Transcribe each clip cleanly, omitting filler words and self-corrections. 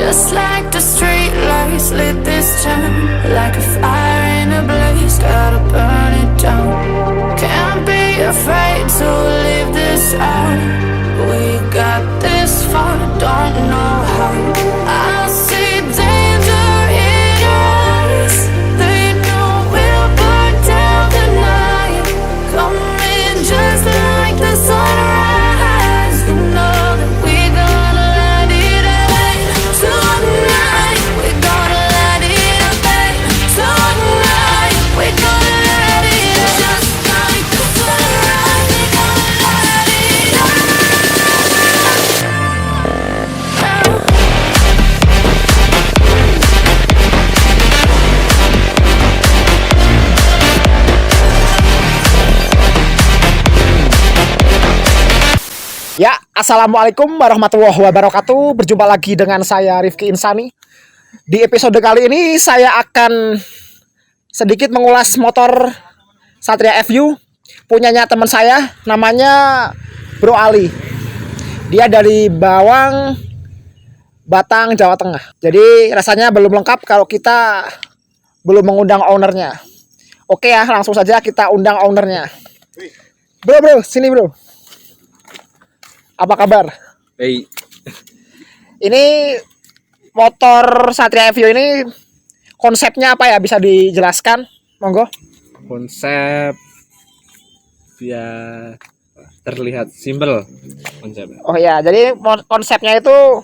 Just like the street lights lit this town, like a fire in a blaze, gotta burn it down. Can't be afraid to leave this out. We got this far, don't know how. I see danger in our eyes. They know we'll burn down the night. Coming just like the sunrise. You know that we gonna light it up tonight. We gonna light it up tonight. We gonna light it up just like the sunrise. We gonna light it up. Ya, assalamualaikum warahmatullahi wabarakatuh. Berjumpa lagi dengan saya Rifki Insani. Di episode kali ini saya akan sedikit mengulas motor Satria FU punyanya teman saya, namanya Bro Ali. Dia dari Bawang, Batang, Jawa Tengah. Jadi rasanya belum lengkap kalau kita belum mengundang ownernya. Oke ya, langsung saja kita undang ownernya. Bro, sini bro. Apa kabar? Baik. Ini motor Satria FU ini konsepnya apa ya? Bisa dijelaskan? Monggo. Konsep biar terlihat simpel konsepnya. Oh ya, jadi konsepnya itu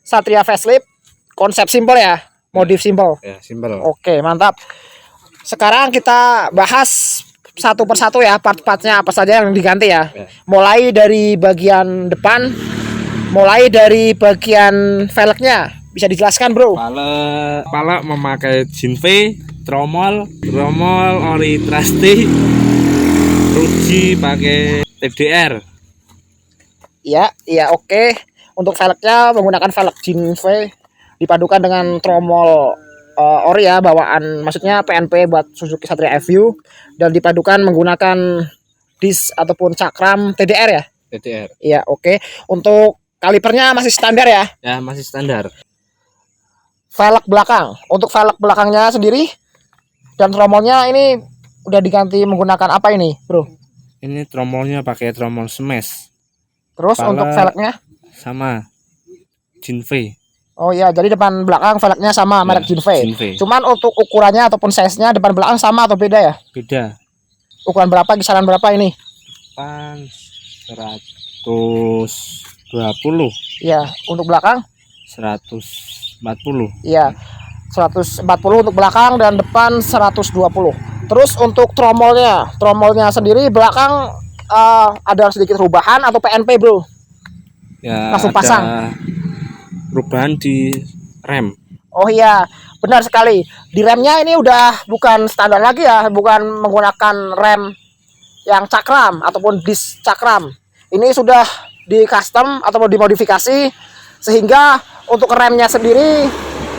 Satria facelift, konsep simpel ya, modif simpel. Ya, simpel. Oke, mantap. Sekarang kita bahas satu persatu ya, part-partnya apa saja yang diganti ya. Mulai dari bagian depan, mulai dari bagian velgnya. Bisa dijelaskan bro? Pala memakai Jinve, tromol ori trusty, ruji pakai TDR. Iya oke. Untuk velgnya menggunakan velg Jinve dipadukan dengan tromol ori ya, bawaan maksudnya PNP buat Suzuki Satria FU, dan dipadukan menggunakan dis ataupun cakram TDR ya. TDR. Iya oke. Untuk kalipernya masih standar ya. Ya, masih standar. Velg belakang. Untuk velg belakangnya sendiri dan tromolnya ini udah diganti menggunakan apa ini, bro? Ini tromolnya pakai tromol smash. Terus Pala untuk velgnya sama Jinve. oh iya, jadi depan belakang velgnya sama merek Jinve. Cuman untuk ukurannya ataupun size-nya depan belakang sama atau beda ya? Beda. Ukuran berapa, kisaran berapa ini? Depan 120. Iya, untuk belakang? 140. Iya. 140 untuk belakang dan depan 120. Terus untuk tromolnya sendiri belakang ada sedikit perubahan atau PNP, bro? Ya, langsung ada pasang. Perubahan di rem. Oh iya, benar sekali. Di remnya ini udah bukan standar lagi ya, bukan menggunakan rem yang cakram ataupun disc cakram. Ini sudah di custom atau dimodifikasi sehingga untuk remnya sendiri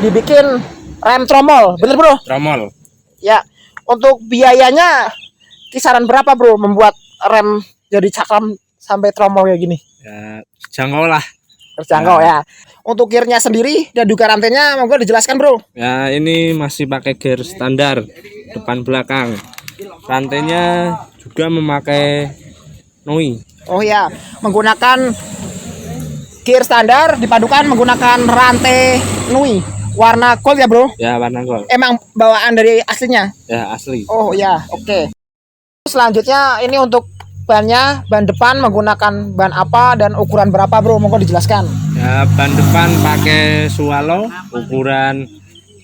dibikin rem tromol. Bener bro? Tromol. Ya. Untuk biayanya kisaran berapa bro membuat rem jadi cakram sampai tromol kayak gini? Ya, jangkau lah. Terjangkau ya. Untuk gearnya sendiri dan juga rantainya monggo dijelaskan bro. Ya, ini masih pakai gear standar depan belakang. Rantainya juga memakai Noi. Oh ya, menggunakan gear standar dipadukan menggunakan rantai Nui warna gold ya bro. Ya, warna gold. Emang bawaan dari aslinya? Ya, asli. Oh ya, oke. Selanjutnya ini untuk bannya, ban depan menggunakan ban apa dan ukuran berapa bro? Monggo dijelaskan. Ya, ban depan pakai Swallow ukuran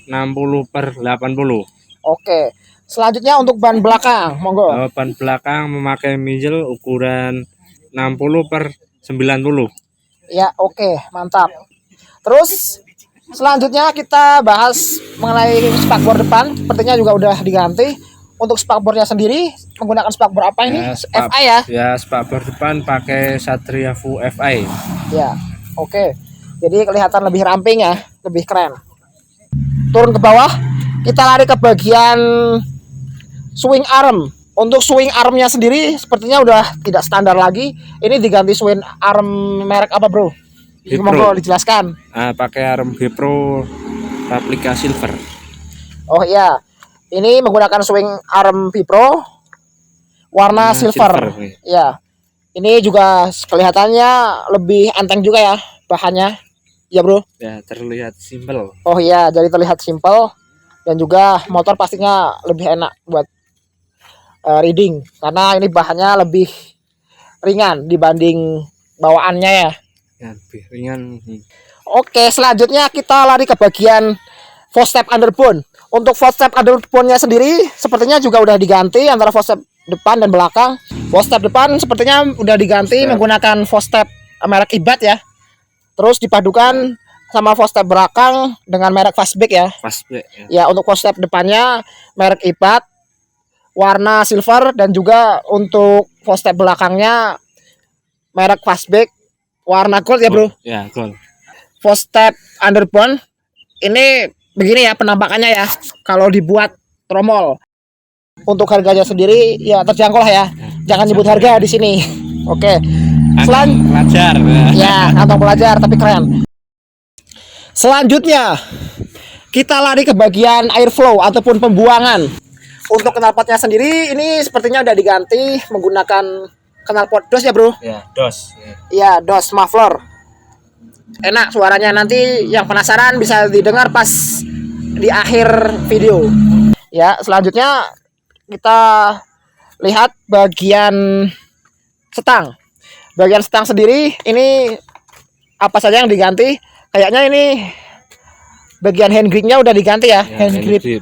60/80. Oke. Selanjutnya untuk ban belakang, monggo. Ban belakang memakai Mijel ukuran 60/90. Ya, oke, mantap. Terus selanjutnya kita bahas mengenai spakbor depan. Sepertinya juga udah diganti. Untuk spakbornya sendiri menggunakan spakbor apa ini? FI ya? Ya, spakbor depan pakai Satria FU FI. Ya, oke. Jadi kelihatan lebih ramping ya, lebih keren. Turun ke bawah, kita lari ke bagian swing arm. Untuk swing armnya sendiri sepertinya udah tidak standar lagi. Ini diganti swing arm merek apa bro? Monggo dijelaskan. Pakai arm Bepro replika silver. Oh iya, ini menggunakan swing arm Bepro warna silver. Ya, ini juga kelihatannya lebih enteng juga ya bahannya, ya bro. Ya, terlihat simpel. Oh iya, jadi terlihat simpel dan juga motor pastinya lebih enak buat riding karena ini bahannya lebih ringan dibanding bawaannya ya. Ya, lebih ringan. Oke, selanjutnya kita lari ke bagian footstep underbone. Untuk footstep underbone-nya sendiri sepertinya juga udah diganti antara footstep depan dan belakang. Footstep depan sepertinya udah diganti menggunakan footstep merek Ibat ya. Terus dipadukan sama footstep belakang dengan merek Fastback ya. Fastback ya. Ya, untuk footstep depannya merek Ibat warna silver dan juga untuk footstep belakangnya merek Fastback warna gold ya bro. Ya, gold. Footstep underbone ini begini ya penampakannya ya kalau dibuat tromol. Untuk harganya sendiri ya terjangkau lah ya. Jangan nyebut harga di sini. Oke. Pelajar. Ya, kantong pelajar tapi keren. Selanjutnya kita lari ke bagian airflow ataupun pembuangan. Untuk knalpotnya sendiri ini sepertinya udah diganti menggunakan knalpot DOS ya bro. Ya, DOS. Iya, DOS muffler. Enak suaranya, nanti yang penasaran bisa didengar pas di akhir video. Ya, selanjutnya kita lihat bagian setang. Bagian setang sendiri ini apa saja yang diganti? Kayaknya ini bagian hand gripnya udah diganti ya, hand grip.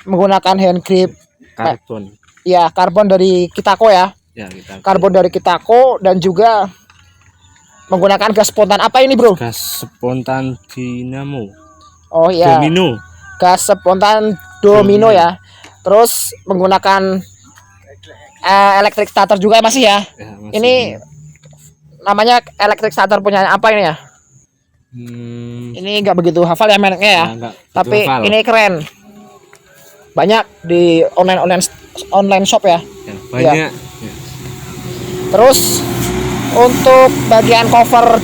Menggunakan hand grip karbon. Ya, karbon dari Kitako ya. Ya, karbon dari Kitako dan juga menggunakan gas spontan apa ini bro? Gas spontan dinamo. Oh iya. Domino. Gas spontan domino ya. Terus menggunakan electric starter juga masih ya. Masih. Ini namanya electric starter punya apa ini ya? Ini nggak begitu hafal ya mereknya ya. Tapi hafal. Ini keren. Banyak di online shop ya. Banyak. Ya. Terus untuk bagian cover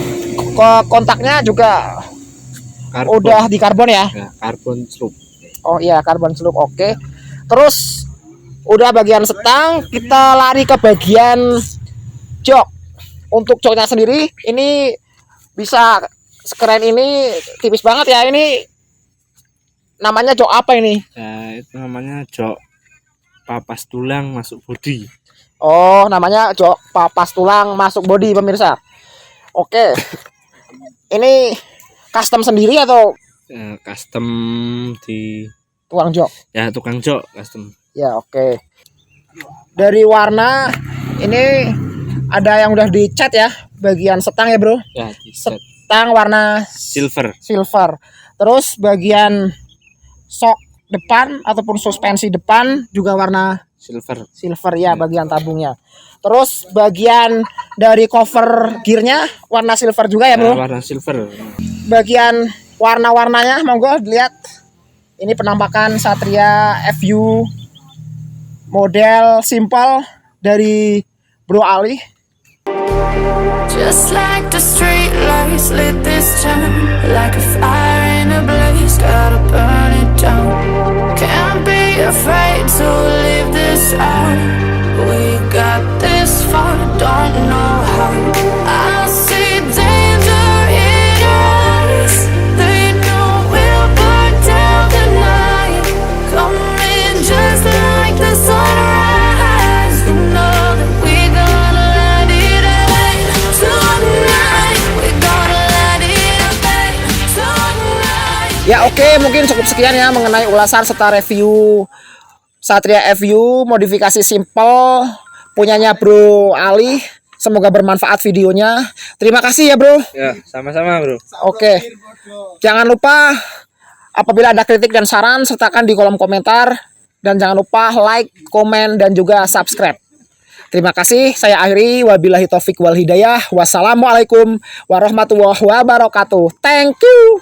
kontaknya juga karbon. Udah di karbon ya? Karbon sloop. Oh iya, karbon sloop. Oke. Terus udah bagian setang, kita lari ke bagian jok. Untuk joknya sendiri ini bisa sekeren ini, tipis banget ya. Ini namanya jok apa ini? Ya, itu namanya jok papas tulang masuk bodi. Oh, namanya jok papas tulang masuk bodi pemirsa. Oke. Ini custom sendiri atau custom di tukang jok? Ya, tukang jok custom. Ya, oke. Dari warna ini ada yang udah dicat ya, bagian setang ya, bro. Ya, setang warna silver. Terus bagian sok depan ataupun suspensi depan juga warna silver ya, bagian tabungnya. Terus bagian dari cover gearnya warna silver juga ya bro. Warna silver. Bagian warna-warnanya monggo dilihat. Ini penampakan Satria FU model simple dari Bro Ali. Just like the street lights lit this town, like a fire in a blaze, gotta burn it down. Can't be afraid to live this out. We got this far, don't know how. I see danger in your eyes. They know we'll burn down the night. Coming just like the sunrise. You know that we're gonna light it up tonight. We're gonna light it up tonight. Ya oke, mungkin cukup sekian ya mengenai ulasan serta review Satria FU modifikasi simple punyanya Bro Ali. Semoga bermanfaat videonya. Terima kasih ya bro. Ya, sama-sama bro. Oke. Jangan lupa apabila ada kritik dan saran sertakan di kolom komentar. Dan jangan lupa like, komen, dan juga subscribe. Terima kasih. Saya akhiri. Wabillahi taufik wal hidayah. Wassalamualaikum warahmatullahi wabarakatuh. Thank you.